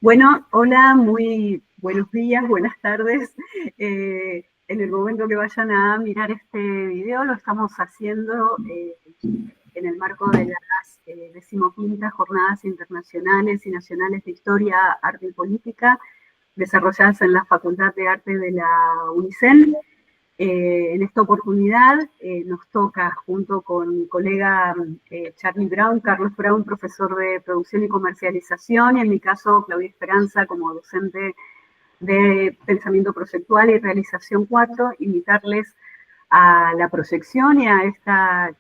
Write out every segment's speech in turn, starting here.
Bueno, hola, muy buenos días, buenas tardes. En el momento que vayan a mirar este video, lo estamos haciendo en el marco de las 15ª Jornadas Internacionales y Nacionales de Historia, Arte y Política, desarrolladas en la Facultad de Arte de la UNICEN. En esta oportunidad nos toca, junto con mi colega Charlie Brown, Carlos Brown, profesor de producción y comercialización, y en mi caso Claudia Esperanza como docente de pensamiento proyectual y realización 4, invitarles a la proyección y a esta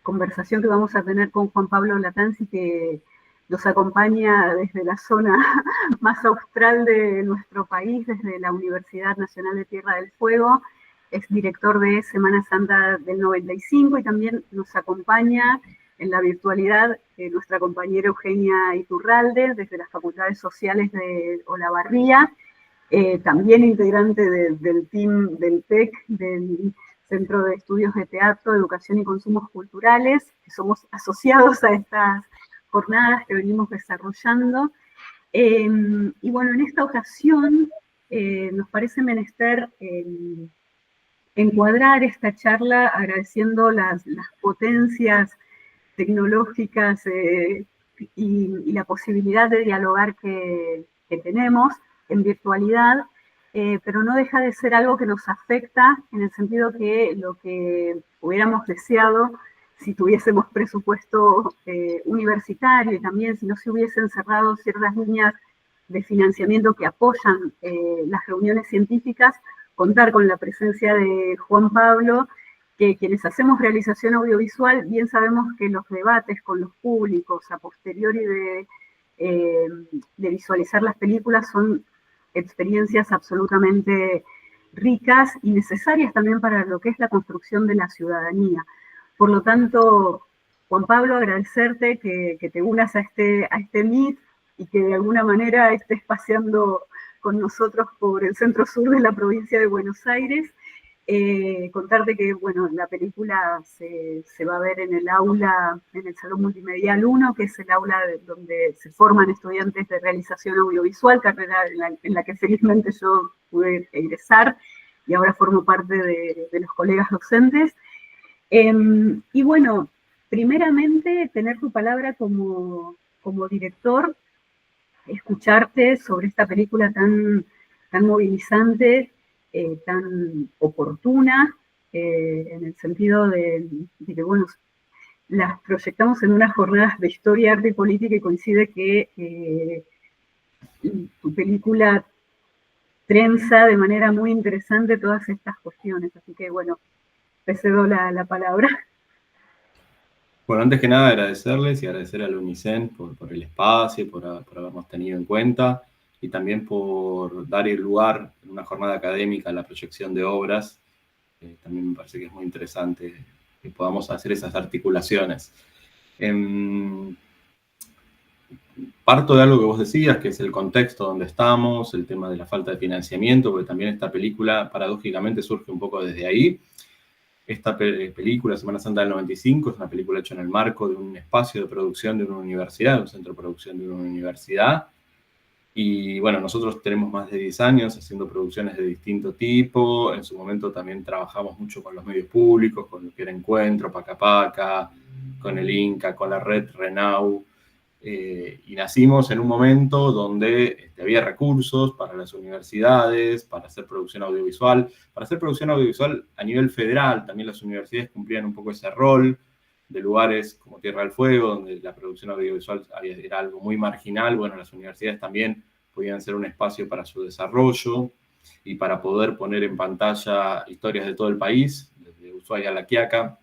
conversación que vamos a tener con Juan Pablo Latanzi, que nos acompaña desde la zona más austral de nuestro país, desde la Universidad Nacional de Tierra del Fuego. Es director de Semana Santa del 95 y también nos acompaña en la virtualidad nuestra compañera Eugenia Iturralde, desde las Facultades Sociales de Olavarría, también integrante del team del TEC, del Centro de Estudios de Teatro, Educación y Consumos Culturales, que somos asociados a estas jornadas que venimos desarrollando. Y bueno, en esta ocasión nos parece menester encuadrar esta charla agradeciendo las potencias tecnológicas y la posibilidad de dialogar que tenemos en virtualidad, pero no deja de ser algo que nos afecta en el sentido que lo que hubiéramos deseado si tuviésemos presupuesto universitario y también si no se hubiesen cerrado ciertas líneas de financiamiento que apoyan las reuniones científicas, contar con la presencia de Juan Pablo, que quienes hacemos realización audiovisual bien sabemos que los debates con los públicos a posteriori de visualizar las películas son experiencias absolutamente ricas y necesarias también para lo que es la construcción de la ciudadanía. Por lo tanto, Juan Pablo, agradecerte que te unas a este Meet y que de alguna manera estés paseando con nosotros por el centro sur de la provincia de Buenos Aires. Contarte que, bueno, la película se va a ver en el aula, en el Salón Multimedial 1, que es el aula donde se forman estudiantes de realización audiovisual, carrera en la que felizmente yo pude egresar y ahora formo parte de los colegas docentes. Y bueno, primeramente tener tu palabra como director, escucharte sobre esta película tan movilizante, tan oportuna, en el sentido de que, bueno, las proyectamos en unas jornadas de historia, arte y política y coincide que tu película trenza de manera muy interesante todas estas cuestiones. Así que, bueno, te cedo la palabra. Bueno, antes que nada agradecerles y agradecer a la UNICEN por el espacio, por habernos tenido en cuenta y también por dar el lugar en una jornada académica a la proyección de obras. También me parece que es muy interesante que podamos hacer esas articulaciones. Parto de algo que vos decías, que es el contexto donde estamos, el tema de la falta de financiamiento, porque también esta película paradójicamente surge un poco desde ahí. Esta película, Semana Santa del 95, es una película hecha en el marco de un espacio de producción de una universidad, un centro de producción de una universidad. Y bueno, nosotros tenemos más de 10 años haciendo producciones de distinto tipo. En su momento también trabajamos mucho con los medios públicos, con lo que era Encuentro, Paca Paca, con el Inca, con la red Renau. Y nacimos en un momento donde había recursos para las universidades, para hacer producción audiovisual. Para hacer producción audiovisual a nivel federal, también las universidades cumplían un poco ese rol de lugares como Tierra del Fuego, donde la producción audiovisual era algo muy marginal. Bueno, las universidades también podían ser un espacio para su desarrollo y para poder poner en pantalla historias de todo el país, desde Ushuaia a La Quiaca.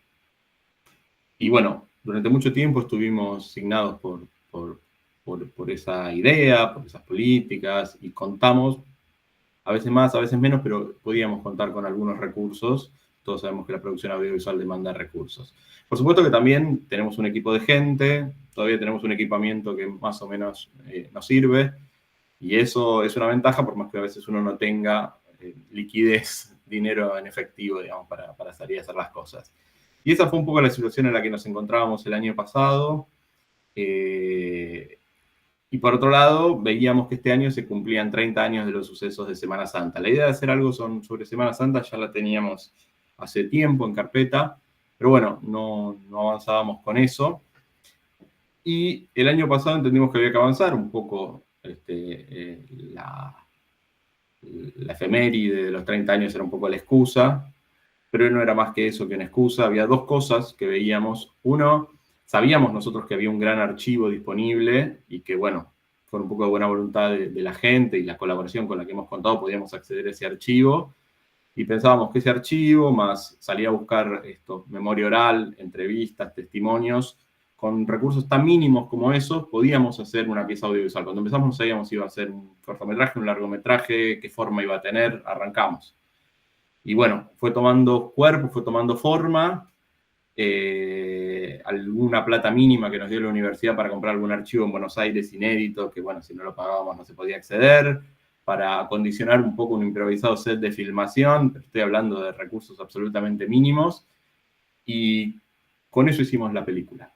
Y bueno, durante mucho tiempo estuvimos asignados por esa idea, por esas políticas, y contamos, a veces más, a veces menos, pero podíamos contar con algunos recursos. Todos sabemos que la producción audiovisual demanda recursos. Por supuesto que también tenemos un equipo de gente, todavía tenemos un equipamiento que más o menos nos sirve, y eso es una ventaja, por más que a veces uno no tenga liquidez, dinero en efectivo, digamos, para salir a hacer las cosas. Y esa fue un poco la situación en la que nos encontrábamos el año pasado. Y por otro lado, veíamos que este año se cumplían 30 años de los sucesos de Semana Santa. La idea de hacer algo sobre Semana Santa ya la teníamos hace tiempo en carpeta, pero bueno, no avanzábamos con eso. Y el año pasado entendimos que había que avanzar un poco. La efeméride de los 30 años era un poco la excusa, pero no era más que eso, que una excusa. Había dos cosas que veíamos. Uno, sabíamos nosotros que había un gran archivo disponible y que, bueno, con un poco de buena voluntad de la gente y la colaboración con la que hemos contado, podíamos acceder a ese archivo. Y pensábamos que ese archivo, más salía a buscar memoria oral, entrevistas, testimonios, con recursos tan mínimos como esos, podíamos hacer una pieza audiovisual. Cuando empezamos no sabíamos si iba a ser un cortometraje, un largometraje, qué forma iba a tener, arrancamos. Y bueno, fue tomando cuerpo, fue tomando forma, alguna plata mínima que nos dio la universidad para comprar algún archivo en Buenos Aires inédito, que bueno, si no lo pagábamos no se podía acceder, para acondicionar un poco un improvisado set de filmación, pero estoy hablando de recursos absolutamente mínimos, y con eso hicimos la película.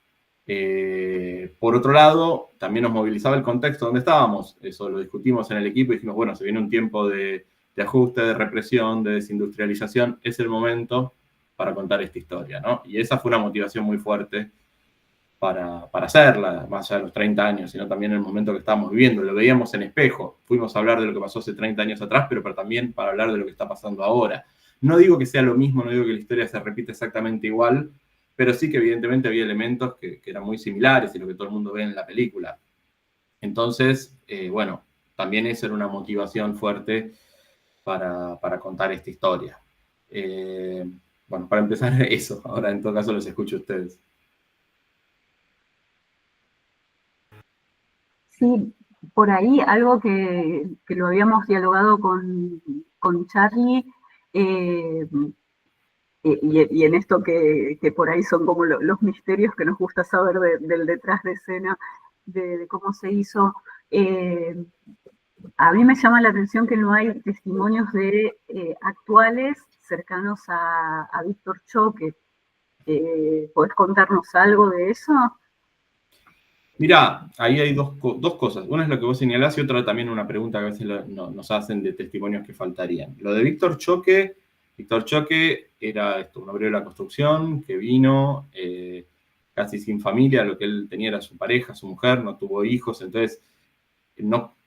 Por otro lado, también nos movilizaba el contexto donde estábamos, eso lo discutimos en el equipo y dijimos, bueno, se viene un tiempo de ajuste, de represión, de desindustrialización, es el momento para contar esta historia, ¿no? Y esa fue una motivación muy fuerte para hacerla, más allá de los 30 años, sino también en el momento que estábamos viviendo. Lo veíamos en espejo, fuimos a hablar de lo que pasó hace 30 años atrás, pero también para hablar de lo que está pasando ahora. No digo que sea lo mismo, no digo que la historia se repite exactamente igual, pero sí que evidentemente había elementos que eran muy similares y lo que todo el mundo ve en la película. Entonces, bueno, también esa era una motivación fuerte para contar esta historia. Bueno, para empezar eso, ahora en todo caso los escucho a ustedes. Sí, por ahí algo que lo habíamos dialogado con Charlie, y en esto que por ahí son como los misterios que nos gusta saber del detrás de escena, de cómo se hizo. A mí me llama la atención que no hay testimonios de actuales cercanos a Víctor Choque. ¿Podés contarnos algo de eso? Mirá, ahí hay dos cosas. Una es lo que vos señalás y otra también una pregunta que a veces nos hacen de testimonios que faltarían. Lo de Víctor Choque era un obrero de la construcción que vino casi sin familia, lo que él tenía era su pareja, su mujer, no tuvo hijos, entonces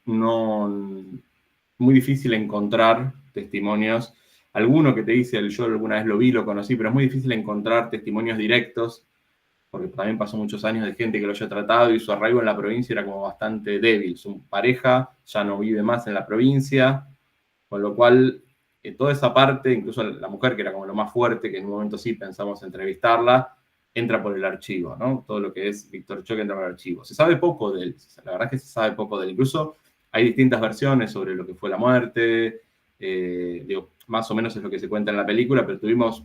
muy difícil encontrar testimonios. Alguno que te dice, yo alguna vez lo vi, lo conocí, pero es muy difícil encontrar testimonios directos, porque también pasó muchos años de gente que lo haya tratado y su arraigo en la provincia era como bastante débil. Su pareja ya no vive más en la provincia, con lo cual toda esa parte, incluso la mujer, que era como lo más fuerte, que en un momento sí pensamos entrevistarla, entra por el archivo, ¿no? Todo lo que es Víctor Choque entra por el archivo. Se sabe poco de él, la verdad es que se sabe poco de él. Incluso hay distintas versiones sobre lo que fue la muerte, más o menos es lo que se cuenta en la película, pero teníamos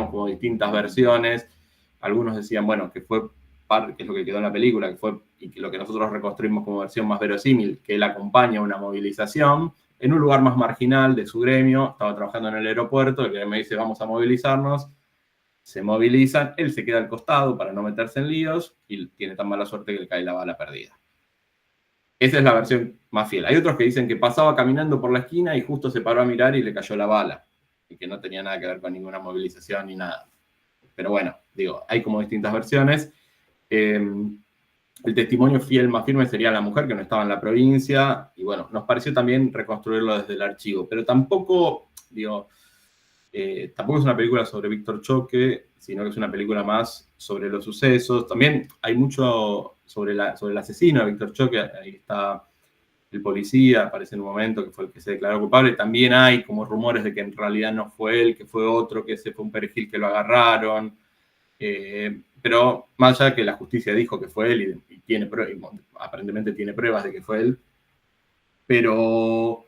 como distintas versiones. Algunos decían, bueno, que fue que es lo que quedó en la película, que fue y que lo que nosotros reconstruimos como versión más verosímil, que él acompaña una movilización en un lugar más marginal de su gremio, estaba trabajando en el aeropuerto, el que me dice, vamos a movilizarnos, se movilizan, él se queda al costado para no meterse en líos y tiene tan mala suerte que le cae la bala perdida. Esa es la versión más fiel. Hay otros que dicen que pasaba caminando por la esquina y justo se paró a mirar y le cayó la bala, y que no tenía nada que ver con ninguna movilización ni nada. Pero bueno, digo, hay como distintas versiones. El testimonio más firme sería la mujer, que no estaba en la provincia, y bueno, nos pareció también reconstruirlo desde el archivo, pero tampoco es una película sobre Víctor Choque, sino que es una película más sobre los sucesos. También hay mucho sobre el asesino de Víctor Choque, ahí está el policía, aparece en un momento que fue el que se declaró culpable. También hay como rumores de que en realidad no fue él, que fue otro, que ese fue un perejil que lo agarraron. Pero más allá de que la justicia dijo que fue él y aparentemente tiene pruebas de que fue él, pero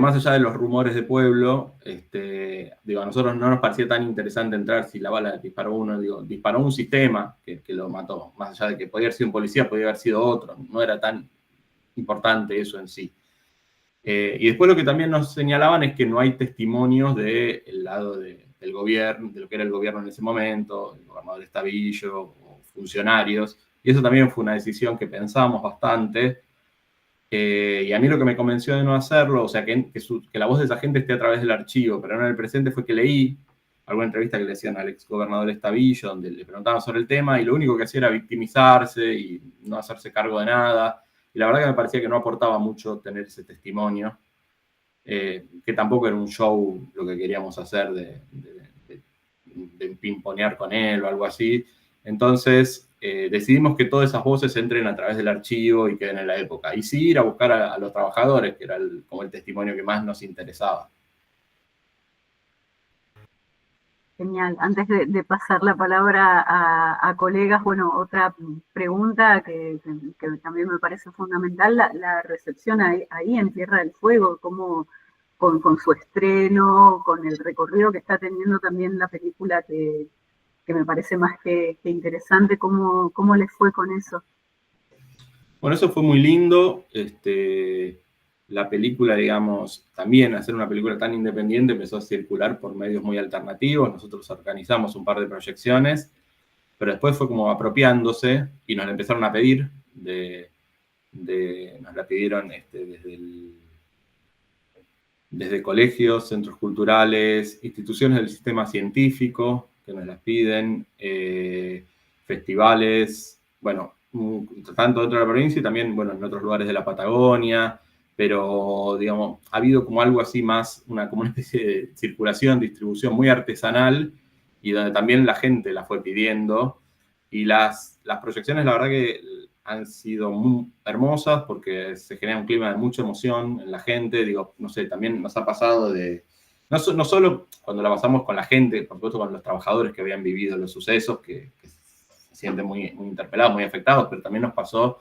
más allá de los rumores de pueblo, a nosotros no nos parecía tan interesante entrar si la bala disparó uno, disparó un sistema que lo mató, más allá de que podía haber sido un policía, podía haber sido otro, no era tan importante eso en sí. Y después lo que también nos señalaban es que no hay testimonios del lado del gobierno, de lo que era el gobierno en ese momento, el gobernador Estavillo o funcionarios, Y eso también fue una decisión que pensamos bastante. Y a mí lo que me convenció de no hacerlo, o sea, que la voz de esa gente esté a través del archivo, pero no en el presente, fue que leí alguna entrevista que le hacían al ex gobernador Estavillo, donde le preguntaban sobre el tema, y lo único que hacía era victimizarse y no hacerse cargo de nada. Y la verdad que me parecía que no aportaba mucho tener ese testimonio, que tampoco era un show lo que queríamos hacer de pimponear con él o algo así. Entonces decidimos que todas esas voces entren a través del archivo y queden en la época. Y sí ir a buscar a los trabajadores, que era como el testimonio que más nos interesaba. Genial. Antes de pasar la palabra a colegas, bueno, otra pregunta que también me parece fundamental, la recepción ahí en Tierra del Fuego, cómo, con su estreno, con el recorrido que está teniendo también la película, que me parece más que interesante, cómo les fue con eso. Bueno, eso fue muy lindo. La película, digamos, también hacer una película tan independiente empezó a circular por medios muy alternativos. Nosotros organizamos un par de proyecciones, pero después fue como apropiándose y nos la empezaron a pedir. Nos la pidieron desde colegios, centros culturales, instituciones del sistema científico que nos las piden, festivales, bueno, tanto dentro de la provincia y también, bueno, en otros lugares de la Patagonia, pero, digamos, ha habido como algo así más, como una especie de circulación, distribución muy artesanal y donde también la gente la fue pidiendo. Y las proyecciones, la verdad que han sido muy hermosas porque se genera un clima de mucha emoción en la gente. Digo, no sé, también nos ha pasado no solo cuando la pasamos con la gente, por supuesto con los trabajadores que habían vivido los sucesos, que se sienten muy, muy interpelados, muy afectados, pero también nos pasó,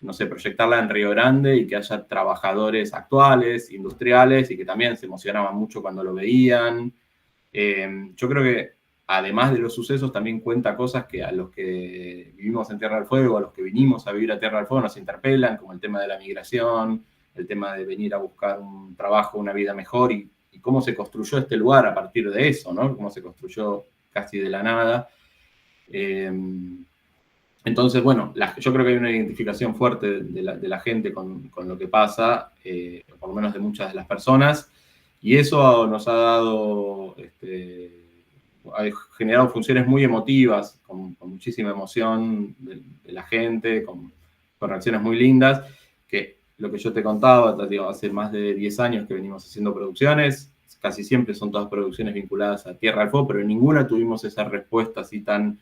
no sé, proyectarla en Río Grande y que haya trabajadores actuales, industriales, y que también se emocionaban mucho cuando lo veían. Yo creo que además de los sucesos también cuenta cosas que a los que vivimos en Tierra del Fuego, a los que vinimos a vivir a Tierra del Fuego nos interpelan, como el tema de la migración, el tema de venir a buscar un trabajo, una vida mejor y cómo se construyó este lugar a partir de eso, ¿no? Cómo se construyó casi de la nada. Entonces, bueno, yo creo que hay una identificación fuerte de la gente con lo que pasa, por lo menos de muchas de las personas, y eso nos ha dado, ha generado funciones muy emotivas, con muchísima emoción de la gente, con reacciones muy lindas, que lo que yo te contaba, digo, hace más de 10 años que venimos haciendo producciones, casi siempre son todas producciones vinculadas a Tierra del Fuego, pero en ninguna tuvimos esa respuesta así tan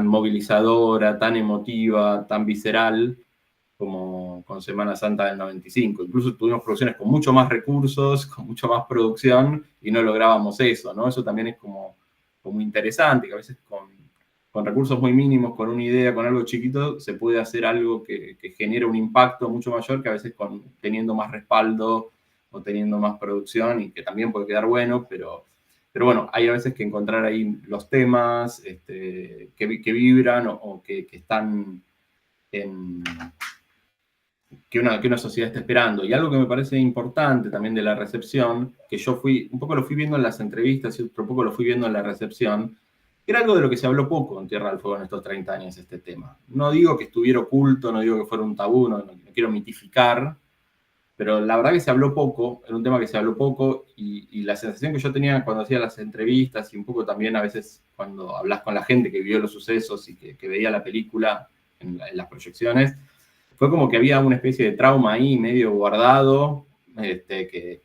movilizadora, tan emotiva, tan visceral como con Semana Santa del 95. Incluso tuvimos producciones con mucho más recursos, con mucho más producción y no lográbamos eso, ¿no? Eso también es como interesante, que a veces con recursos muy mínimos, con una idea, con algo chiquito, se puede hacer algo que genere un impacto mucho mayor que a veces teniendo más respaldo o teniendo más producción y que también puede quedar bueno, pero bueno, hay a veces que encontrar ahí los temas que vibran o que están que una sociedad está esperando. Y algo que me parece importante también de la recepción, que yo un poco lo fui viendo en las entrevistas y otro poco lo fui viendo en la recepción, que era algo de lo que se habló poco en Tierra del Fuego en estos 30 años, este tema. No digo que estuviera oculto, no digo que fuera un tabú, no quiero mitificar, pero la verdad que se habló poco, era un tema que se habló poco y la sensación que yo tenía cuando hacía las entrevistas y un poco también a veces cuando hablas con la gente que vivió los sucesos y que veía la película en las proyecciones, fue como que había una especie de trauma ahí medio guardado que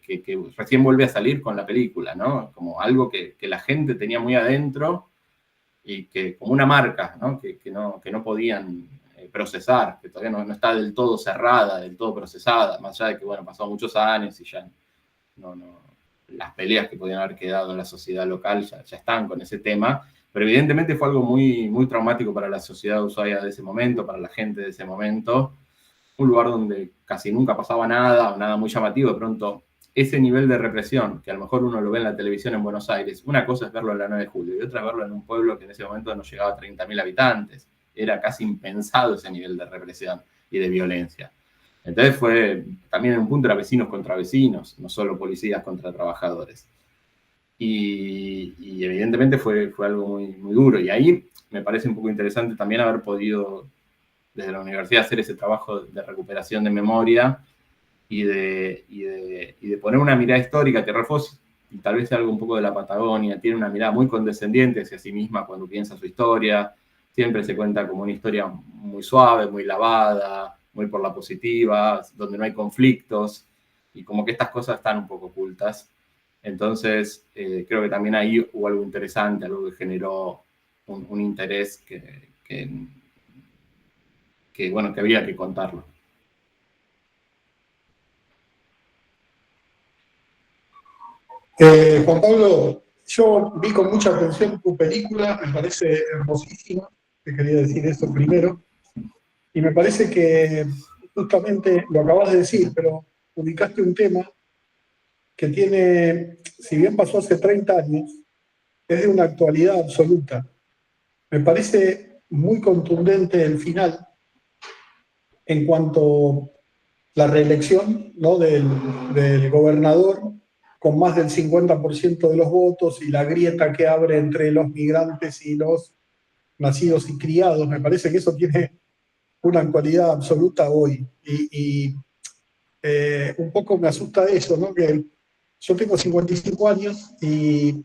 recién vuelve a salir con la película, ¿no? Como algo que la gente tenía muy adentro y que como una marca, ¿no? Que no podían procesar, que todavía no está del todo cerrada, del todo procesada, más allá de que, bueno, pasó muchos años y ya las peleas que podían haber quedado en la sociedad local ya están con ese tema, pero evidentemente fue algo muy, muy traumático para la sociedad de Ushuaia de ese momento, para la gente de ese momento, un lugar donde casi nunca pasaba nada o nada muy llamativo, de pronto ese nivel de represión, que a lo mejor uno lo ve en la televisión en Buenos Aires, una cosa es verlo en la 9 de julio y otra es verlo en un pueblo que en ese momento no llegaba a 30.000 habitantes. Era casi impensado ese nivel de represión y de violencia. Entonces fue, también en un punto era vecinos contra vecinos, no solo policías contra trabajadores. Y evidentemente fue algo muy, muy duro. Y ahí me parece un poco interesante también haber podido desde la universidad hacer ese trabajo de recuperación de memoria y de poner una mirada histórica. Tierra del Fuego, y tal vez algo un poco de la Patagonia, tiene una mirada muy condescendiente hacia sí misma cuando piensa su historia. Siempre se cuenta como una historia muy suave, muy lavada, muy por la positiva, donde no hay conflictos, y como que estas cosas están un poco ocultas. Entonces, creo que también ahí hubo algo interesante, algo que generó un interés bueno, que había que contarlo. Juan Pablo, yo vi con mucha atención tu película, me parece hermosísima, te quería decir eso primero, y me parece que justamente lo acabas de decir, pero ubicaste un tema que tiene, si bien pasó hace 30 años, es de una actualidad absoluta. Me parece muy contundente el final en cuanto a la reelección, ¿no?, del gobernador con más del 50% de los votos y la grieta que abre entre los migrantes y los nacidos y criados. Me parece que eso tiene una actualidad absoluta hoy. Y un poco me asusta eso, ¿no? Que yo tengo 55 años y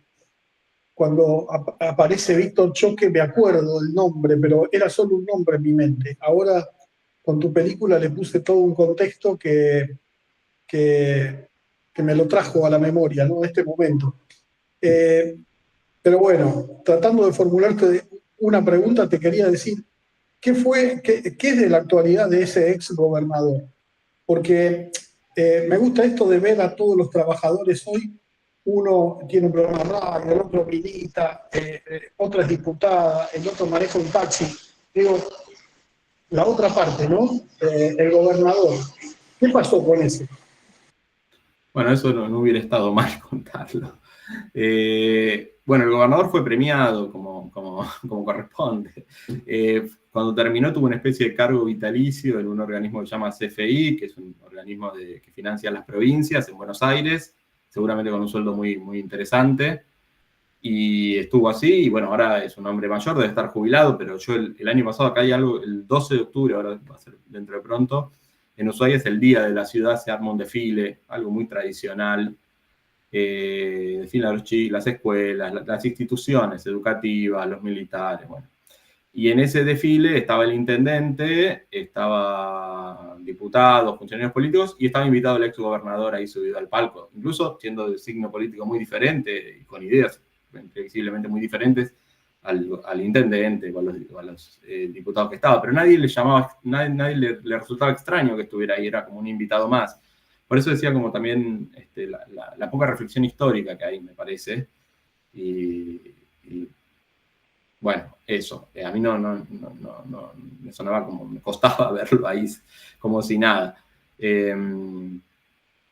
cuando aparece Víctor Choque me acuerdo del nombre, pero era solo un nombre en mi mente. Ahora, con tu película le puse todo un contexto que me lo trajo a la memoria, ¿no?, este momento. Pero bueno, tratando de formularte una pregunta, te quería decir, ¿qué es de la actualidad de ese ex gobernador? Porque me gusta esto de ver a todos los trabajadores hoy. Uno tiene un programa de radio, el otro milita, otra es diputada, el otro maneja un taxi. Digo, la otra parte, ¿no? El gobernador. ¿Qué pasó con ese? Bueno, eso no hubiera estado mal contarlo. Bueno, el gobernador fue premiado como corresponde. Cuando terminó tuvo una especie de cargo vitalicio en un organismo que se llama CFI, que es un organismo que financia las provincias en Buenos Aires, seguramente con un sueldo muy, muy interesante. Y estuvo así, y bueno, ahora es un hombre mayor, debe estar jubilado, pero yo el año pasado, acá hay algo, el 12 de octubre, ahora va a ser dentro de pronto, en Ushuaia es el día de la ciudad, se arma un desfile, algo muy tradicional, desfilan las escuelas, las instituciones educativas, los militares, bueno. Y en ese desfile estaba el intendente, estaba diputados, funcionarios políticos, y estaba invitado el ex gobernador ahí subido al palco, incluso siendo de signo político muy diferente y con ideas previsiblemente muy diferentes al intendente o a los diputados que estaba, pero nadie le llamaba, nadie le resultaba extraño que estuviera ahí, era como un invitado más. Por eso decía como también la poca reflexión histórica que hay, me parece, y bueno, eso, a mí no me sonaba como, me costaba verlo ahí como si nada.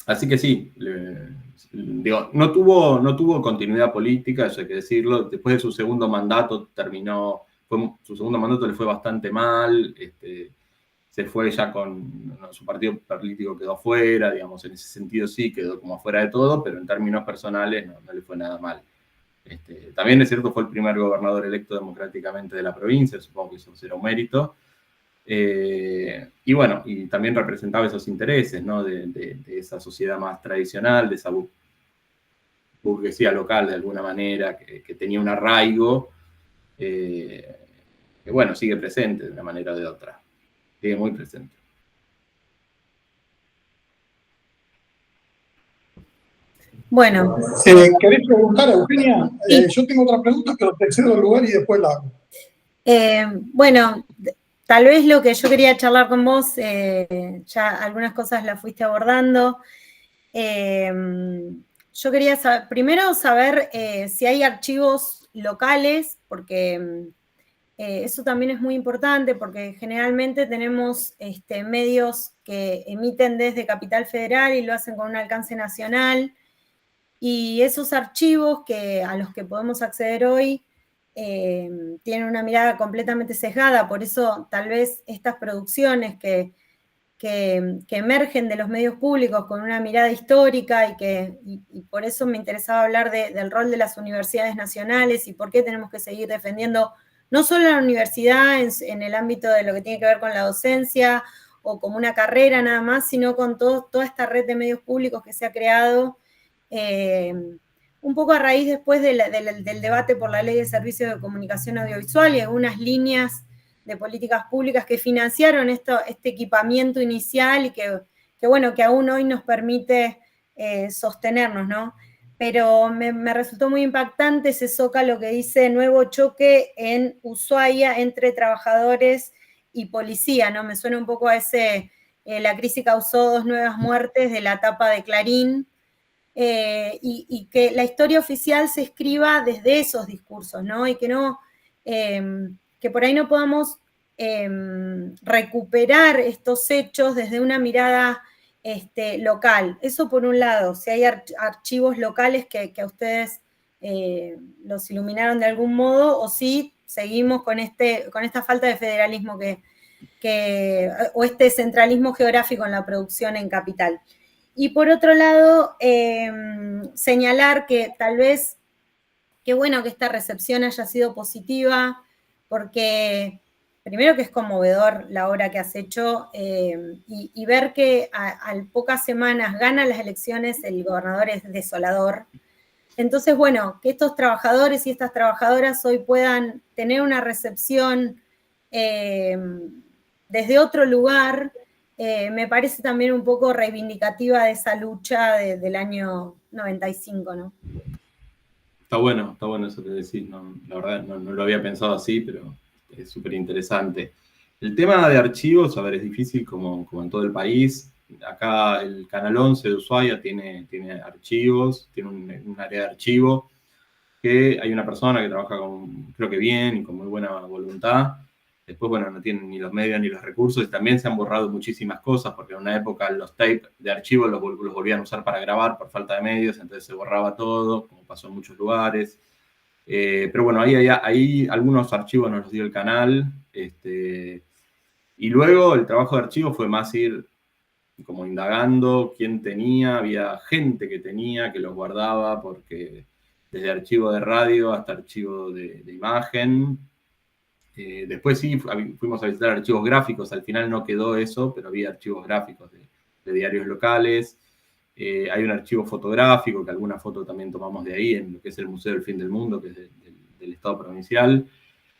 Así que sí, digo, no tuvo continuidad política, eso hay que decirlo. Después de su segundo mandato su segundo mandato le fue bastante mal, se fue ya su partido político quedó afuera, digamos, en ese sentido sí, quedó como afuera de todo, pero en términos personales no le fue nada mal. También es cierto, fue el primer gobernador electo democráticamente de la provincia, supongo que eso será un mérito. Y bueno, y también representaba esos intereses, ¿no?, de esa sociedad más tradicional, de esa burguesía local de alguna manera, que tenía un arraigo, que bueno, sigue presente de una manera o de otra, sigue muy presente. Bueno. ¿Querés preguntar, Eugenia? Sí. Yo tengo otra pregunta, pero te cedo el lugar y después la hago. Bueno, tal vez lo que yo quería charlar con vos, ya algunas cosas las fuiste abordando. Yo quería primero saber si hay archivos locales, porque eso también es muy importante, porque generalmente tenemos medios que emiten desde Capital Federal y lo hacen con un alcance nacional, y esos archivos a los que podemos acceder hoy tienen una mirada completamente sesgada, por eso tal vez estas producciones que emergen de los medios públicos con una mirada histórica y por eso me interesaba hablar del rol de las universidades nacionales y por qué tenemos que seguir defendiendo no solo en la universidad, en el ámbito de lo que tiene que ver con la docencia, o como una carrera nada más, sino con toda esta red de medios públicos que se ha creado, un poco a raíz después del debate por la Ley de Servicios de Comunicación Audiovisual y algunas líneas de políticas públicas que financiaron este equipamiento inicial y que bueno, que aún hoy nos permite sostenernos, ¿no? Pero me resultó muy impactante ese zócalo que dice nuevo choque en Ushuaia entre trabajadores y policía, ¿no? Me suena un poco a la crisis causó 2 nuevas muertes de la tapa de Clarín, y que la historia oficial se escriba desde esos discursos, ¿no? Y que no, que por ahí no podamos recuperar estos hechos desde una mirada local. Eso por un lado, si hay archivos locales que a ustedes los iluminaron de algún modo, o si seguimos con esta falta de federalismo o este centralismo geográfico en la producción en capital. Y por otro lado, señalar que tal vez, qué bueno que esta recepción haya sido positiva, porque primero que es conmovedor la obra que has hecho, y ver que a pocas semanas gana las elecciones el gobernador es desolador. Entonces, bueno, que estos trabajadores y estas trabajadoras hoy puedan tener una recepción desde otro lugar, me parece también un poco reivindicativa de esa lucha del año 95, ¿no? Está bueno eso que decís, ¿no? La verdad no lo había pensado así, pero es súper interesante. El tema de archivos, a ver, es difícil como en todo el país. Acá el Canal 11 de Ushuaia tiene archivos, tiene un área de archivo, que hay una persona que trabaja creo que bien y con muy buena voluntad. Después, bueno, no tienen ni los medios ni los recursos, y también se han borrado muchísimas cosas, porque en una época los tapes de archivo los volvían a usar para grabar por falta de medios, entonces se borraba todo, como pasó en muchos lugares. Pero bueno, ahí algunos archivos nos los dio el canal, y luego el trabajo de archivo fue más ir como indagando quién tenía, había gente que tenía, que los guardaba, porque desde archivo de radio hasta archivo de imagen. Después sí, fuimos a visitar archivos gráficos, al final no quedó eso, pero había archivos gráficos de diarios locales. Hay un archivo fotográfico, que alguna foto también tomamos de ahí, en lo que es el Museo del Fin del Mundo, que es del Estado provincial.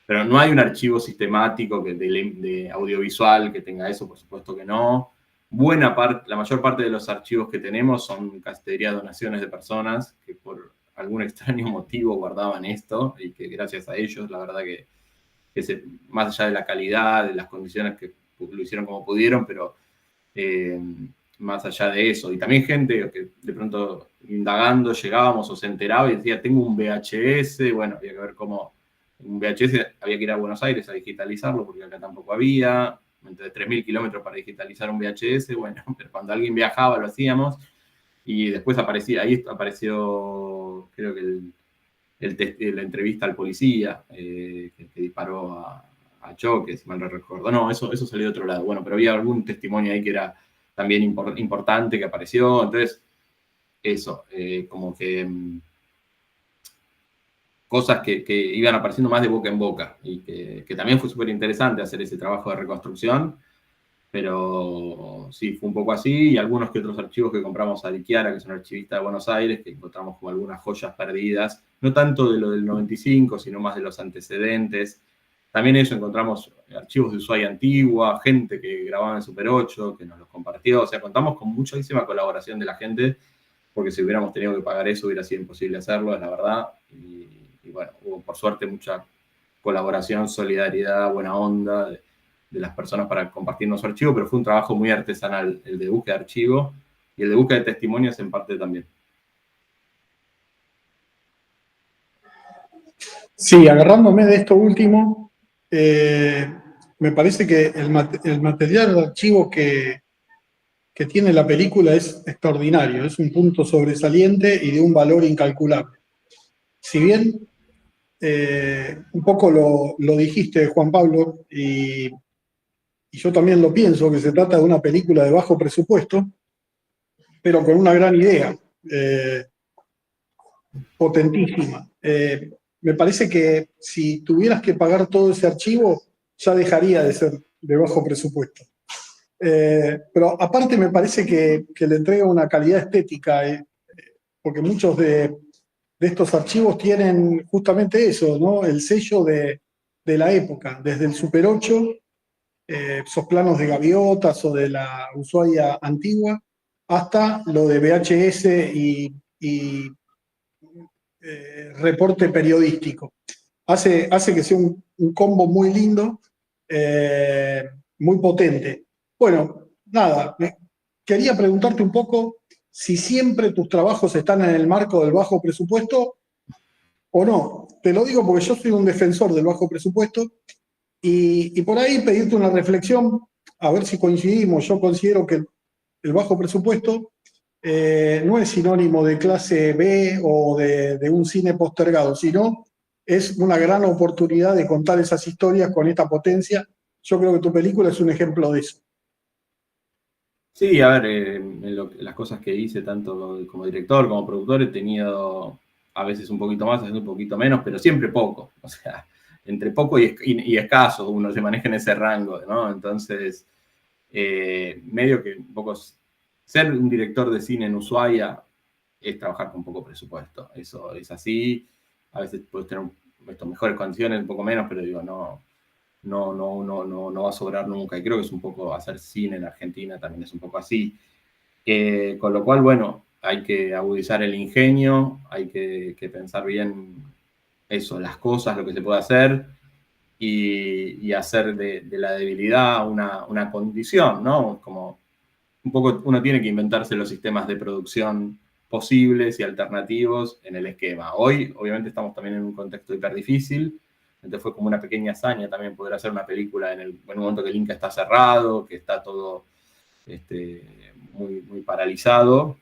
Pero no hay un archivo sistemático de audiovisual que tenga eso, por supuesto que no. La mayor parte de los archivos que tenemos son castería donaciones de personas que por algún extraño motivo guardaban esto, y que gracias a ellos, la verdad que más allá de la calidad, de las condiciones, que lo hicieron como pudieron, pero más allá de eso. Y también gente que de pronto indagando llegábamos o se enteraba y decía, tengo un VHS, bueno, había que ver cómo un VHS había que ir a Buenos Aires a digitalizarlo, porque acá tampoco había, entre 3.000 kilómetros para digitalizar un VHS, bueno, pero cuando alguien viajaba lo hacíamos, y después ahí apareció, creo que la entrevista al policía que disparó a Choque, si mal no recuerdo. No, eso salió de otro lado. Bueno, pero había algún testimonio ahí que era también importante que apareció. Entonces, eso, como que cosas que iban apareciendo más de boca en boca, y que también fue súper interesante hacer ese trabajo de reconstrucción. Pero sí, fue un poco así, y algunos que otros archivos que compramos a Diquiara, que es un archivista de Buenos Aires, que encontramos como algunas joyas perdidas, no tanto de lo del 95, sino más de los antecedentes. También eso, encontramos archivos de Ushuaia antigua, gente que grababa en Super 8, que nos los compartió. O sea, contamos con muchísima colaboración de la gente, porque si hubiéramos tenido que pagar eso hubiera sido imposible hacerlo, es la verdad. Y bueno, hubo por suerte mucha colaboración, solidaridad, buena onda de las personas para compartirnos su archivo, pero fue un trabajo muy artesanal, el de búsqueda de archivo, y el de búsqueda de testimonios en parte también. Sí, agarrándome de esto último, me parece que el material de archivo que tiene la película es extraordinario, es un punto sobresaliente y de un valor incalculable. Si bien un poco lo dijiste, Juan Pablo, y yo también lo pienso, que se trata de una película de bajo presupuesto, pero con una gran idea, potentísima. me parece que si tuvieras que pagar todo ese archivo, ya dejaría de ser de bajo presupuesto. Pero aparte me parece que le entrega una calidad estética, porque muchos de estos archivos tienen justamente eso, ¿no? El sello de la época, desde el Super 8, esos planos de gaviotas o de la Ushuaia antigua, hasta lo de VHS y reporte periodístico. Hace que sea un combo muy lindo, muy potente. Bueno, nada, quería preguntarte un poco si siempre tus trabajos están en el marco del bajo presupuesto o no. Te lo digo porque yo soy un defensor del bajo presupuesto y por ahí pedirte una reflexión, a ver si coincidimos. Yo considero que el bajo presupuesto no es sinónimo de clase B o de un cine postergado, sino es una gran oportunidad de contar esas historias con esta potencia. Yo creo que tu película es un ejemplo de eso. Sí, a ver, las cosas que hice, tanto como director como productor, he tenido a veces un poquito más, a veces un poquito menos, pero siempre poco. O sea, entre poco y escaso uno se maneja en ese rango, ¿no? Entonces, medio que un poco ser un director de cine en Ushuaia es trabajar con poco presupuesto. Eso es así. A veces puedes tener mejores condiciones, un poco menos, pero digo, no va a sobrar nunca. Y creo que es un poco hacer cine en Argentina, también es un poco así. Con lo cual, bueno, hay que agudizar el ingenio, hay que pensar bien eso, las cosas, lo que se puede hacer, y hacer de la debilidad una condición, ¿no? Como un poco uno tiene que inventarse los sistemas de producción posibles y alternativos en el esquema. Hoy, obviamente, estamos también en un contexto hiper difícil, entonces fue como una pequeña hazaña también poder hacer una película en un momento que el Inca está cerrado, que está todo muy, muy paralizado.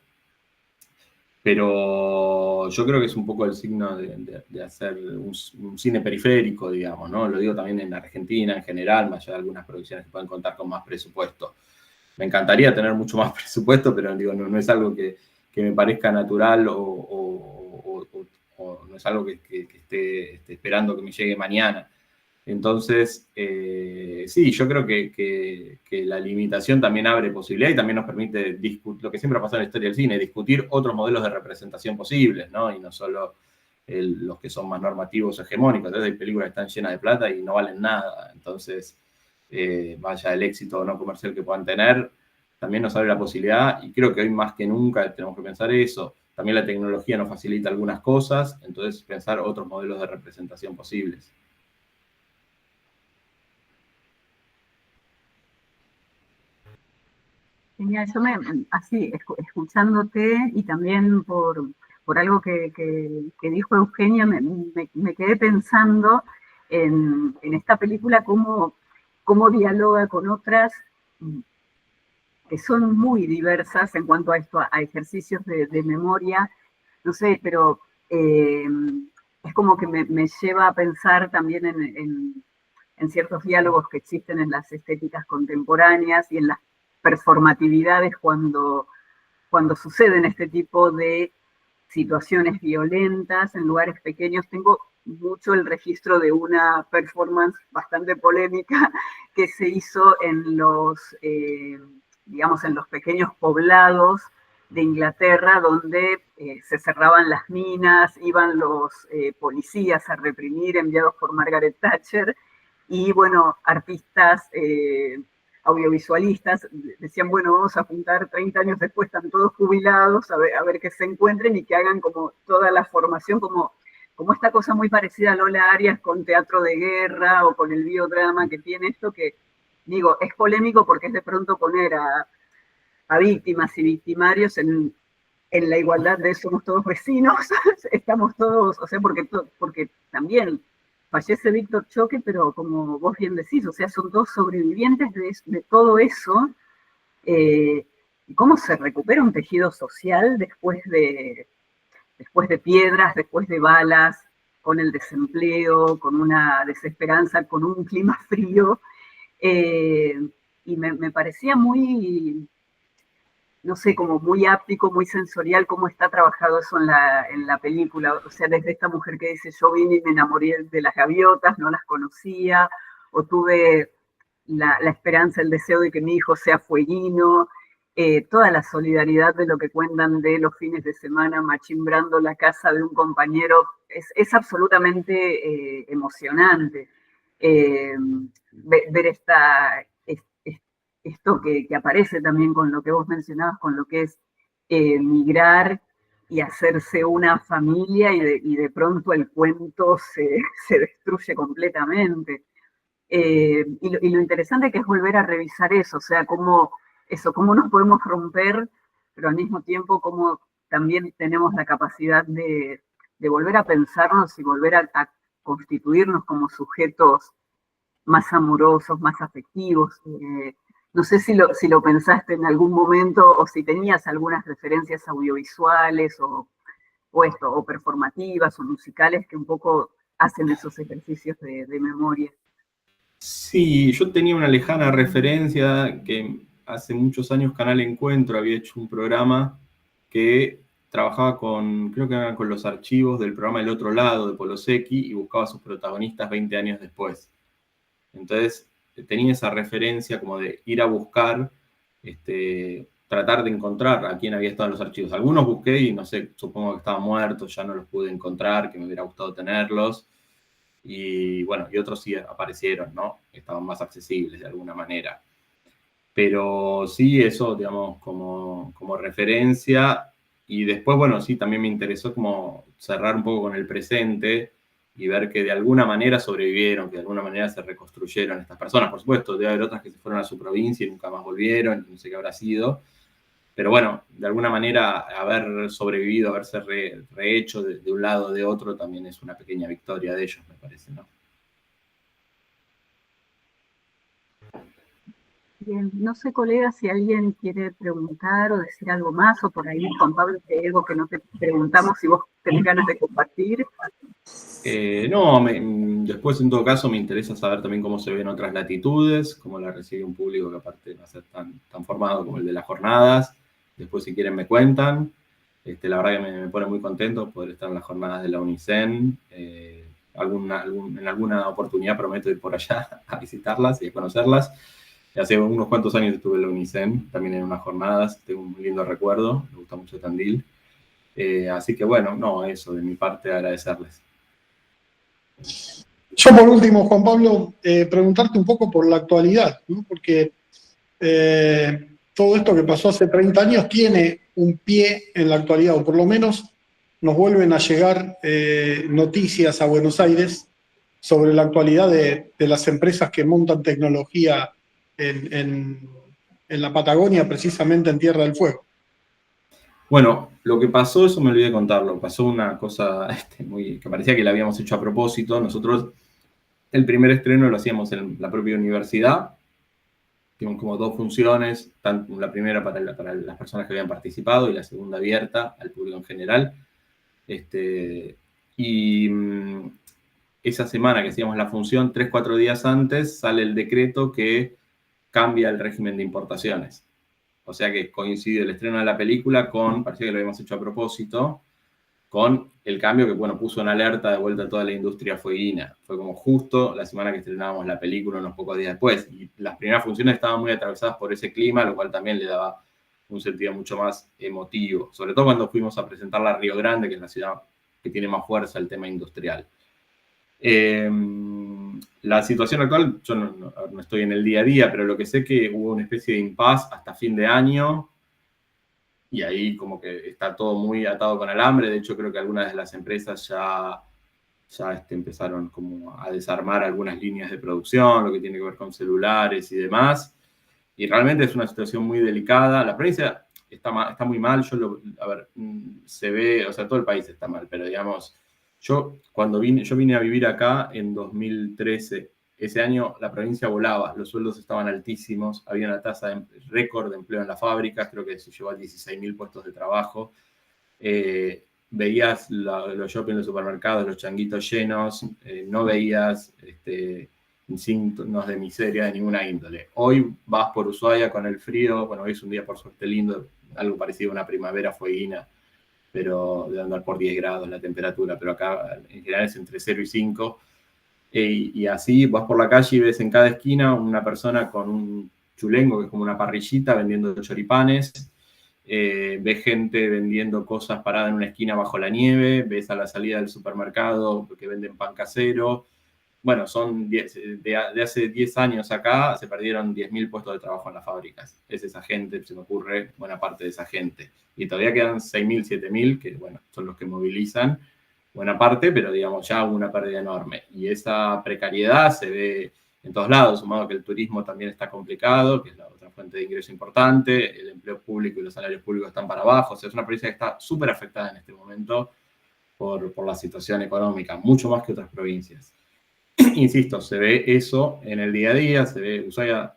Pero yo creo que es un poco el signo de hacer un cine periférico, digamos, ¿no? Lo digo también en Argentina en general, más allá de algunas producciones que pueden contar con más presupuesto. Me encantaría tener mucho más presupuesto, pero digo, no es algo que me parezca natural o no es algo que esté esperando que me llegue mañana. Entonces, sí, yo creo que la limitación también abre posibilidades y también nos permite discutir, lo que siempre ha pasado en la historia del cine, discutir otros modelos de representación posibles, ¿no? Y no solo los que son más normativos o hegemónicos. Entonces hay películas que están llenas de plata y no valen nada. Entonces, vaya el éxito o no comercial que puedan tener, también nos abre la posibilidad, y creo que hoy más que nunca tenemos que pensar eso. También la tecnología nos facilita algunas cosas, entonces pensar otros modelos de representación posibles. Genial, yo así, escuchándote y también por algo que dijo Eugenia, me quedé pensando en esta película, cómo dialoga con otras que son muy diversas en cuanto a esto, a ejercicios de memoria, no sé, pero es como que me lleva a pensar también en ciertos diálogos que existen en las estéticas contemporáneas y en las performatividades cuando suceden este tipo de situaciones violentas en lugares pequeños. Tengo mucho el registro de una performance bastante polémica que se hizo en digamos, en los pequeños poblados de Inglaterra, donde se cerraban las minas, iban los policías a reprimir, enviados por Margaret Thatcher, y bueno, artistas audiovisualistas decían, bueno, vamos a juntar 30 años después, están todos jubilados, a ver que se encuentren y que hagan como toda la formación, como esta cosa muy parecida a Lola Arias con Teatro de Guerra o con el biodrama que tiene esto, que digo, es polémico porque es de pronto poner a víctimas y victimarios en la igualdad de somos todos vecinos, estamos todos, o sea, porque también fallece Víctor Choque, pero como vos bien decís, o sea, son todos sobrevivientes de todo eso. ¿Cómo se recupera un tejido social después de piedras, después de balas, con el desempleo, con una desesperanza, con un clima frío? Y me parecía muy no sé, como muy áptico, muy sensorial, cómo está trabajado eso en la película. O sea, desde esta mujer que dice, yo vine y me enamoré de las gaviotas, no las conocía, o tuve la esperanza, el deseo de que mi hijo sea fueguino, toda la solidaridad de lo que cuentan de los fines de semana machimbrando la casa de un compañero, es absolutamente emocionante. Ver esto que aparece también con lo que vos mencionabas, con lo que es migrar y hacerse una familia y de pronto el cuento se destruye completamente. Y lo interesante que es volver a revisar eso, o sea, cómo nos podemos romper, pero al mismo tiempo cómo también tenemos la capacidad de volver a pensarnos y volver a constituirnos como sujetos más amorosos, más afectivos. No sé si lo pensaste en algún momento o si tenías algunas referencias audiovisuales o performativas o musicales que un poco hacen esos ejercicios de memoria. Sí, yo tenía una lejana referencia que hace muchos años Canal Encuentro había hecho un programa que trabajaba creo que eran con los archivos del programa El Otro Lado de Polosecchi y buscaba a sus protagonistas 20 años después. Entonces tenía esa referencia como de ir a buscar, tratar de encontrar a quién había estado en los archivos. Algunos busqué y no sé, supongo que estaban muertos, ya no los pude encontrar, que me hubiera gustado tenerlos. Y bueno, y otros sí aparecieron, ¿no? Estaban más accesibles de alguna manera. Pero sí, eso, digamos, como referencia. Y después, bueno, sí, también me interesó como cerrar un poco con el presente y ver que de alguna manera sobrevivieron, que de alguna manera se reconstruyeron estas personas. Por supuesto, debe haber otras que se fueron a su provincia y nunca más volvieron, no sé qué habrá sido. Pero bueno, de alguna manera haber sobrevivido, haberse rehecho de un lado o de otro también es una pequeña victoria de ellos, me parece, ¿no? Bien, no sé, colega, si alguien quiere preguntar o decir algo más, o por ahí, Juan Pablo, si hay algo que no te preguntamos, si vos tenés ganas de compartir. No, después en todo caso me interesa saber también cómo se ven otras latitudes, cómo la recibe un público que aparte va a ser tan formado como el de las jornadas. Después si quieren me cuentan. La verdad que me pone muy contento poder estar en las jornadas de la UNICEN. En alguna oportunidad prometo ir por allá a visitarlas y a conocerlas. Hace unos cuantos años estuve en la UNICEN, también en unas jornadas, tengo un lindo recuerdo, me gusta mucho Tandil. Así que bueno, no, eso de mi parte agradecerles. Yo por último, Juan Pablo, preguntarte un poco por la actualidad, ¿no? Porque todo esto que pasó hace 30 años tiene un pie en la actualidad, o por lo menos nos vuelven a llegar noticias a Buenos Aires sobre la actualidad de las empresas que montan tecnología en la Patagonia, precisamente en Tierra del Fuego. Bueno, lo que pasó, eso me olvidé de contarlo, pasó una cosa que parecía que la habíamos hecho a propósito. Nosotros el primer estreno lo hacíamos en la propia universidad. Tuvimos como dos funciones, la primera para las personas que habían participado y la segunda abierta al público en general. Esa semana que hacíamos la función, 3-4 días antes, sale el decreto que cambia el régimen de importaciones. O sea que coincide el estreno de la película parecía que lo habíamos hecho a propósito, con el cambio que, bueno, puso en alerta de vuelta a toda la industria fueguina. Fue como justo la semana que estrenábamos la película, unos pocos días después. Y las primeras funciones estaban muy atravesadas por ese clima, lo cual también le daba un sentido mucho más emotivo. Sobre todo cuando fuimos a presentarla a Río Grande, que es la ciudad que tiene más fuerza el tema industrial. La situación actual, yo no estoy en el día a día, pero lo que sé es que hubo una especie de impasse hasta fin de año, y ahí como que está todo muy atado con alambre. De hecho, creo que algunas de las empresas ya empezaron como a desarmar algunas líneas de producción, lo que tiene que ver con celulares y demás. Y realmente es una situación muy delicada. La provincia está muy mal. Se ve, o sea, todo el país está mal, pero digamos, yo vine a vivir acá en 2013. Ese año la provincia volaba, los sueldos estaban altísimos, había una tasa de récord de empleo en las fábricas, creo que se llevó a 16.000 puestos de trabajo. Veías los shopping, los supermercados, los changuitos llenos, no veías signos de miseria de ninguna índole. Hoy vas por Ushuaia con el frío, bueno, hoy es un día por suerte lindo, algo parecido a una primavera fueguina, pero de andar por 10 grados la temperatura, pero acá en general es entre 0 y 5, y así vas por la calle y ves en cada esquina una persona con un chulengo, que es como una parrillita, vendiendo choripanes, ves gente vendiendo cosas parada en una esquina bajo la nieve, ves a la salida del supermercado que venden pan casero. Bueno, son de hace 10 años acá se perdieron 10.000 puestos de trabajo en las fábricas. Es esa gente, se me ocurre, buena parte de esa gente. Y todavía quedan 6.000, 7.000, que bueno, son los que movilizan buena parte, pero digamos ya hubo una pérdida enorme. Y esa precariedad se ve en todos lados, sumado que el turismo también está complicado, que es la otra fuente de ingreso importante, el empleo público y los salarios públicos están para abajo. O sea, es una provincia que está súper afectada en este momento por la situación económica, mucho más que otras provincias. Insisto, se ve eso en el día a día, se ve, Ushuaia,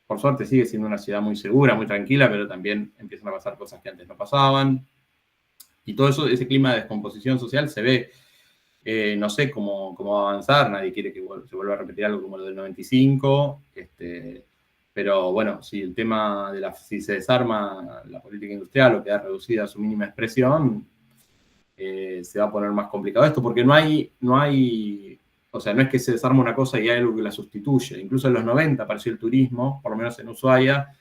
por suerte, sigue siendo una ciudad muy segura, muy tranquila, pero también empiezan a pasar cosas que antes no pasaban. Y todo eso, ese clima de descomposición social se ve. No sé cómo avanzar, nadie quiere que se vuelva a repetir algo como lo del 95, pero bueno, si el tema si se desarma la política industrial o queda reducida a su mínima expresión, se va a poner más complicado esto, porque no hay, o sea, no es que se desarma una cosa y hay algo que la sustituye. Incluso en los 90 apareció el turismo, por lo menos en Ushuaia,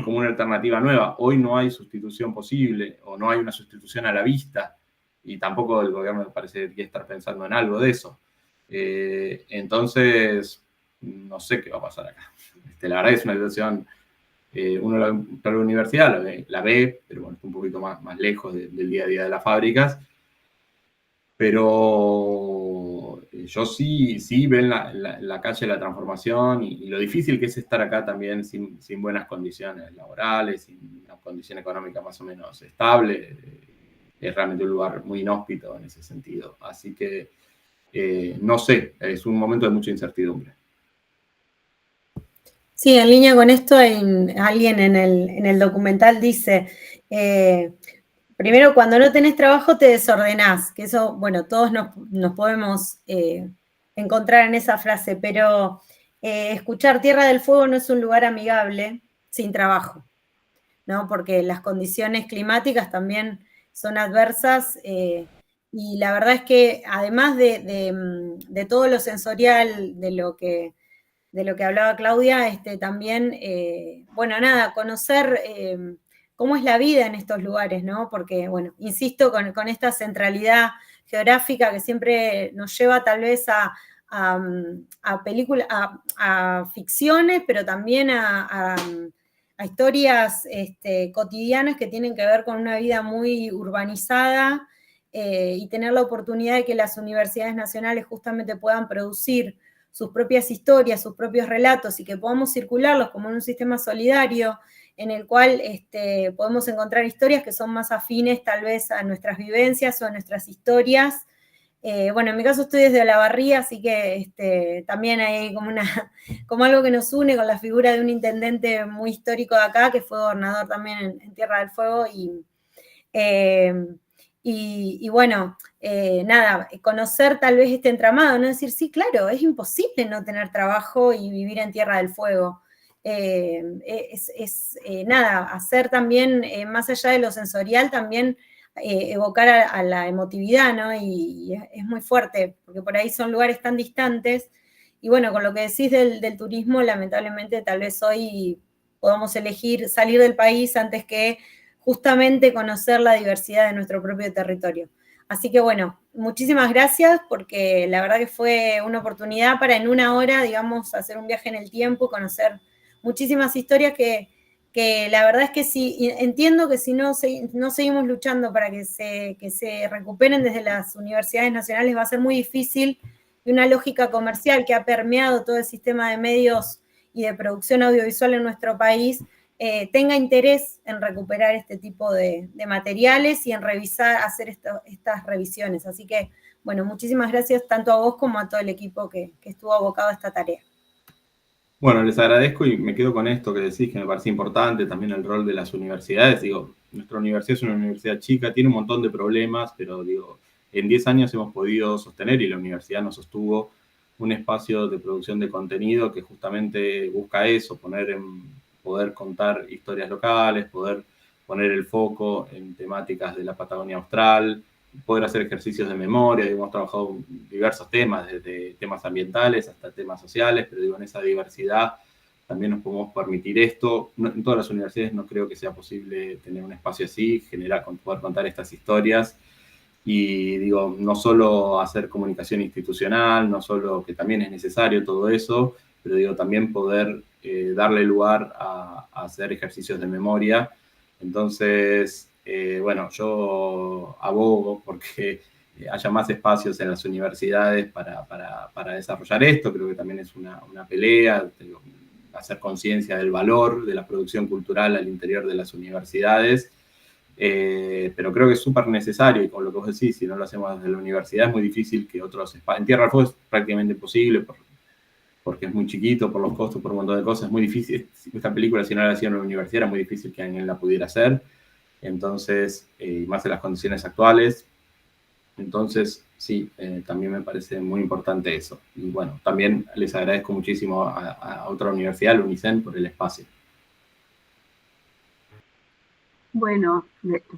como una alternativa nueva. Hoy no hay sustitución posible, o no hay una sustitución a la vista, y tampoco el gobierno parece que estar pensando en algo de eso. Entonces, no sé qué va a pasar acá. La verdad es una situación, uno la universidad la ve, pero bueno, está un poquito más lejos del día a día de las fábricas. Pero yo sí ven la calle la transformación y lo difícil que es estar acá también sin buenas condiciones laborales, sin una condición económica más o menos estable. Es realmente un lugar muy inhóspito en ese sentido. Así que, no sé, es un momento de mucha incertidumbre. Sí, en línea con esto, alguien en el documental dice, primero, cuando no tenés trabajo te desordenás, que eso, bueno, todos nos podemos encontrar en esa frase, pero escuchar Tierra del Fuego no es un lugar amigable sin trabajo, ¿no? Porque las condiciones climáticas también son adversas y la verdad es que además de todo lo sensorial, de lo que hablaba Claudia, también, bueno, nada, conocer cómo es la vida en estos lugares, ¿no? Porque, bueno, insisto con esta centralidad geográfica que siempre nos lleva tal vez a películas, a ficciones, pero también a historias cotidianas que tienen que ver con una vida muy urbanizada y tener la oportunidad de que las universidades nacionales justamente puedan producir sus propias historias, sus propios relatos y que podamos circularlos como en un sistema solidario en el cual podemos encontrar historias que son más afines tal vez a nuestras vivencias o a nuestras historias. Bueno, en mi caso estoy desde Olavarría, así que también hay como algo que nos une con la figura de un intendente muy histórico de acá, que fue gobernador también en Tierra del Fuego, y bueno, nada, conocer tal vez este entramado, ¿no? Decir, sí, claro, es imposible no tener trabajo y vivir en Tierra del Fuego. Nada, hacer también, más allá de lo sensorial, también evocar a la emotividad, ¿no? Y es muy fuerte, porque por ahí son lugares tan distantes. Y bueno, con lo que decís del turismo, lamentablemente tal vez hoy podamos elegir salir del país antes que justamente conocer la diversidad de nuestro propio territorio. Así que bueno, muchísimas gracias porque la verdad que fue una oportunidad para en una hora, digamos, hacer un viaje en el tiempo, conocer muchísimas historias que la verdad es que sí, entiendo que si no seguimos luchando para que se recuperen desde las universidades nacionales va a ser muy difícil y una lógica comercial que ha permeado todo el sistema de medios y de producción audiovisual en nuestro país tenga interés en recuperar este tipo de materiales y en hacer estas revisiones. Así que, bueno, muchísimas gracias tanto a vos como a todo el equipo que estuvo abocado a esta tarea. Bueno, les agradezco y me quedo con esto que decís, que me parece importante, también el rol de las universidades. Digo, nuestra universidad es una universidad chica, tiene un montón de problemas, pero digo, en 10 años hemos podido sostener, y la universidad nos sostuvo, un espacio de producción de contenido que justamente busca eso, poder contar historias locales, poder poner el foco en temáticas de la Patagonia Austral, poder hacer ejercicios de memoria. Hemos trabajado diversos temas, desde temas ambientales hasta temas sociales, pero digo, en esa diversidad también nos podemos permitir esto. En todas las universidades no creo que sea posible tener un espacio así, poder contar estas historias. Y digo, no solo hacer comunicación institucional, no solo que también es necesario todo eso, pero digo, también poder darle lugar a hacer ejercicios de memoria. Entonces, bueno, yo abogo porque haya más espacios en las universidades para desarrollar esto. Creo que también es una pelea, digo, hacer conciencia del valor de la producción cultural al interior de las universidades. Pero creo que es súper necesario, y con lo que vos decís, si no lo hacemos desde la universidad es muy difícil que otros espacios. En Tierra del Fuego es prácticamente imposible porque es muy chiquito, por los costos, por un montón de cosas. Es muy difícil. Esta película, si no la hacían en la universidad, era muy difícil que alguien la pudiera hacer. Entonces, más en las condiciones actuales. Entonces, sí, también me parece muy importante eso. Y bueno, también les agradezco muchísimo a otra universidad, la UNICEN, por el espacio. Bueno,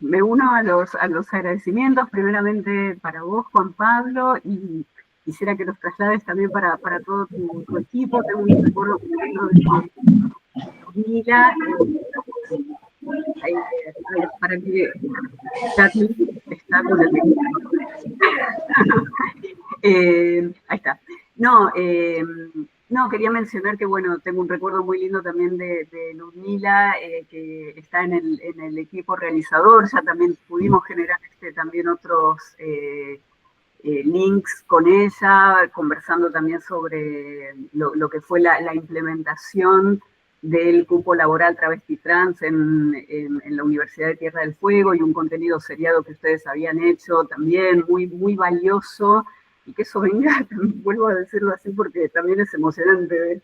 me uno a los agradecimientos, primeramente para vos, Juan Pablo, y quisiera que los traslades también para todo tu equipo. Tengo un recuerdo de Mila, para que Charlie está con el ahí está. No, quería mencionar que, bueno, tengo un recuerdo muy lindo también de Ludmila, que está en el equipo realizador. Ya también pudimos generar también otros links con ella, conversando también sobre lo que fue la implementación del cupo laboral travesti trans en la Universidad de Tierra del Fuego, y un contenido seriado que ustedes habían hecho también, muy, muy valioso. Y que eso venga, vuelvo a decirlo así porque también es emocionante,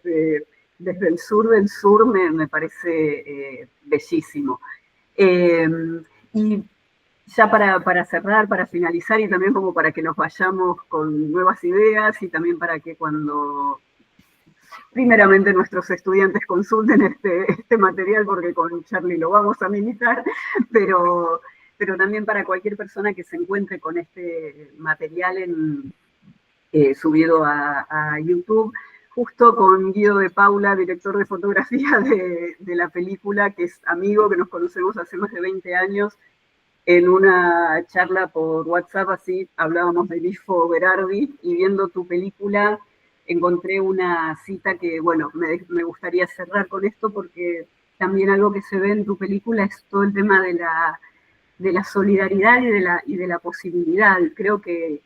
desde el sur del sur me parece bellísimo. Y ya para cerrar, para finalizar, y también como para que nos vayamos con nuevas ideas, y también para que cuando primeramente nuestros estudiantes consulten este material, porque con Charlie lo vamos a militar, pero también para cualquier persona que se encuentre con este material subido a YouTube, justo con Guido de Paula, director de fotografía de la película, que es amigo, que nos conocemos hace más de 20 años. En una charla por WhatsApp, así, hablábamos de Bifo Berardi, y viendo tu película encontré una cita que, bueno, me gustaría cerrar con esto, porque también algo que se ve en tu película es todo el tema de la solidaridad y de la posibilidad. Creo que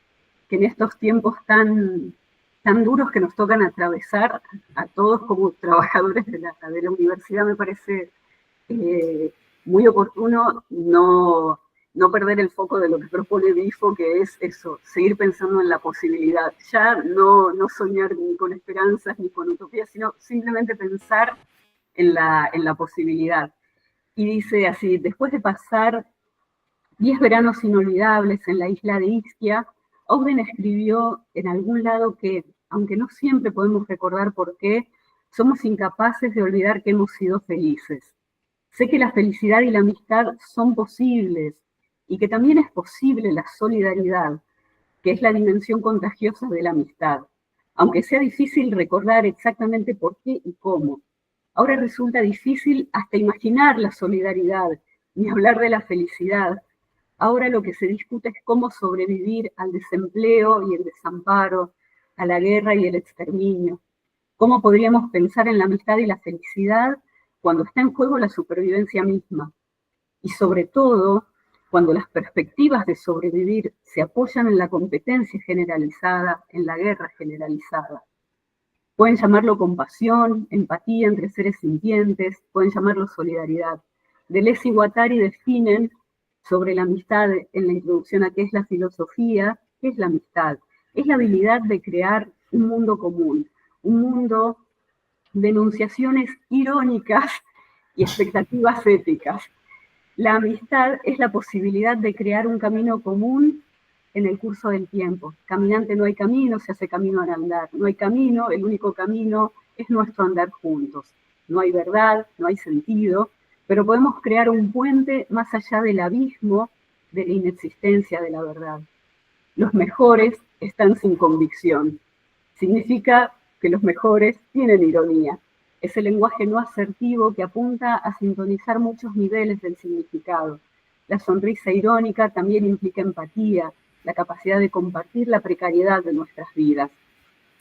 en estos tiempos tan duros que nos tocan atravesar a todos como trabajadores de la universidad, me parece muy oportuno no perder el foco de lo que propone Bifo, que es eso, seguir pensando en la posibilidad. Ya no soñar ni con esperanzas ni con utopías, sino simplemente pensar en la posibilidad. Y dice así: después de pasar 10 veranos inolvidables en la isla de Ischia, Auden escribió en algún lado que, aunque no siempre podemos recordar por qué, somos incapaces de olvidar que hemos sido felices. Sé que la felicidad y la amistad son posibles, y que también es posible la solidaridad, que es la dimensión contagiosa de la amistad, aunque sea difícil recordar exactamente por qué y cómo. Ahora resulta difícil hasta imaginar la solidaridad, ni hablar de la felicidad. Ahora lo que se discute es cómo sobrevivir al desempleo y el desamparo, a la guerra y el exterminio. ¿Cómo podríamos pensar en la amistad y la felicidad cuando está en juego la supervivencia misma? Y sobre todo, cuando las perspectivas de sobrevivir se apoyan en la competencia generalizada, en la guerra generalizada. Pueden llamarlo compasión, empatía entre seres sintientes, pueden llamarlo solidaridad. Deleuze y Guattari definen sobre la amistad en la introducción a qué es la filosofía. ¿Qué es la amistad? Es la habilidad de crear un mundo común, un mundo de enunciaciones irónicas y expectativas éticas. La amistad es la posibilidad de crear un camino común en el curso del tiempo. Caminante no hay camino, se hace camino al andar. No hay camino, el único camino es nuestro andar juntos. No hay verdad, no hay sentido, pero podemos crear un puente más allá del abismo de la inexistencia de la verdad. Los mejores están sin convicción. Significa que los mejores tienen ironía. Es el lenguaje no asertivo que apunta a sintonizar muchos niveles del significado. La sonrisa irónica también implica empatía, la capacidad de compartir la precariedad de nuestras vidas,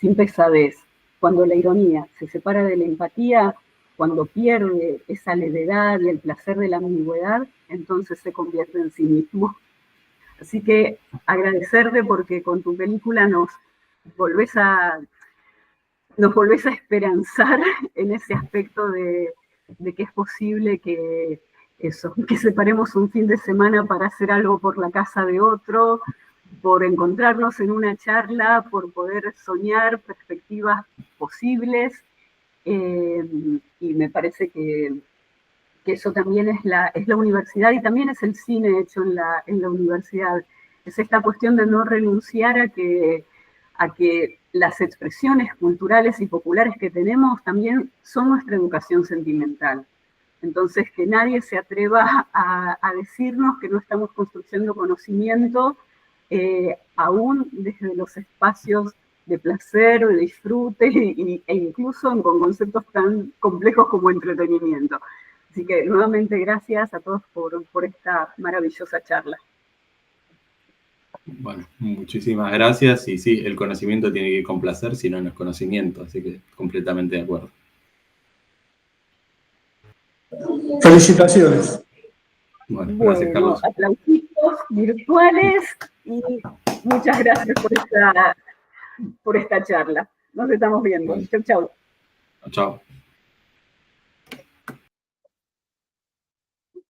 sin pesadez. Cuando la ironía se separa de la empatía, cuando pierde esa levedad y el placer de la ambigüedad, entonces se convierte en sí mismo. Así que agradecerte porque con tu película nos volvés a esperanzar en ese aspecto de que es posible que separemos un fin de semana para hacer algo por la casa de otro, por encontrarnos en una charla, por poder soñar perspectivas posibles, y me parece que eso también es la universidad y también es el cine hecho en la universidad. Es esta cuestión de no renunciar a que las expresiones culturales y populares que tenemos también son nuestra educación sentimental. Entonces, que nadie se atreva a decirnos que no estamos construyendo conocimiento, aún desde los espacios de placer, de disfrute e incluso con conceptos tan complejos como entretenimiento. Así que nuevamente gracias a todos por esta maravillosa charla. Bueno, muchísimas gracias. Y sí, el conocimiento tiene que complacer, si no, no es conocimiento. Así que completamente de acuerdo. Felicitaciones. Bueno, gracias, Carlos. Aplausitos virtuales y muchas gracias por esta charla. Nos estamos viendo. Chau, chau. Chao.